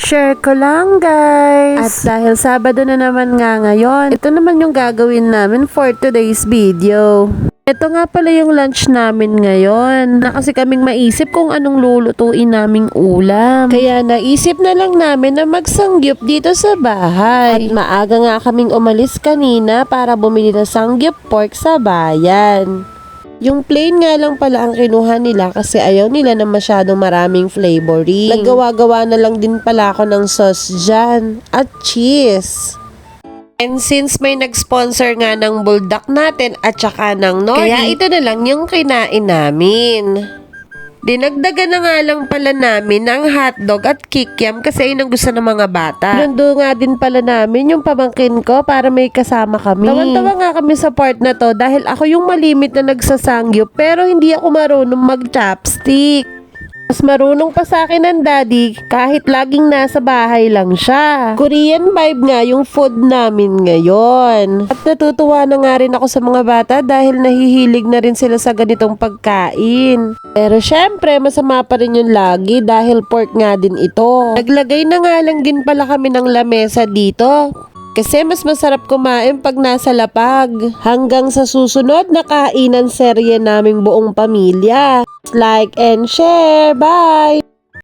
Share ko lang guys. At dahil Sabado na naman nga ngayon, ito naman yung gagawin namin for today's video. Ito nga pala yung lunch namin ngayon. Na kasi kaming maisip kung anong lulutuin naming ulam. Kaya naisip na lang namin na magsangyup dito sa bahay. At maaga nga kaming umalis kanina para bumili ng sangyup pork sa bayan. Yung plain nga lang pala ang kinuha nila kasi ayaw nila na masyadong maraming flavoring. Naggawa-gawa na lang din pala ako ng sauce dyan at cheese. And since may nag-sponsor nga ng buldak natin at saka ng nori, kaya ito na lang yung kinain namin. Dinagdagan na nga lang pala namin ng hotdog at kikiam kasi yun ang gusto ng mga bata. Nundo nga din pala namin yung pamangkin ko para may kasama kami. Tawan-tawa nga kami sa part na to dahil ako yung malimit na nagsasangyup pero hindi ako marunong mag-chopstick. Mas marunong pa sa akin ng daddy kahit laging nasa bahay lang siya. Korean vibe nga yung food namin ngayon. At natutuwa na nga rin ako sa mga bata dahil nahihilig na rin sila sa ganitong pagkain. Pero syempre masama pa rin yung lagi dahil pork nga din ito. Naglagay na nga lang din pala kami ng lamesa dito. Kasi mas masarap kumain pag nasa lapag. Hanggang sa susunod na kainan serye naming buong pamilya. Like and share. Bye!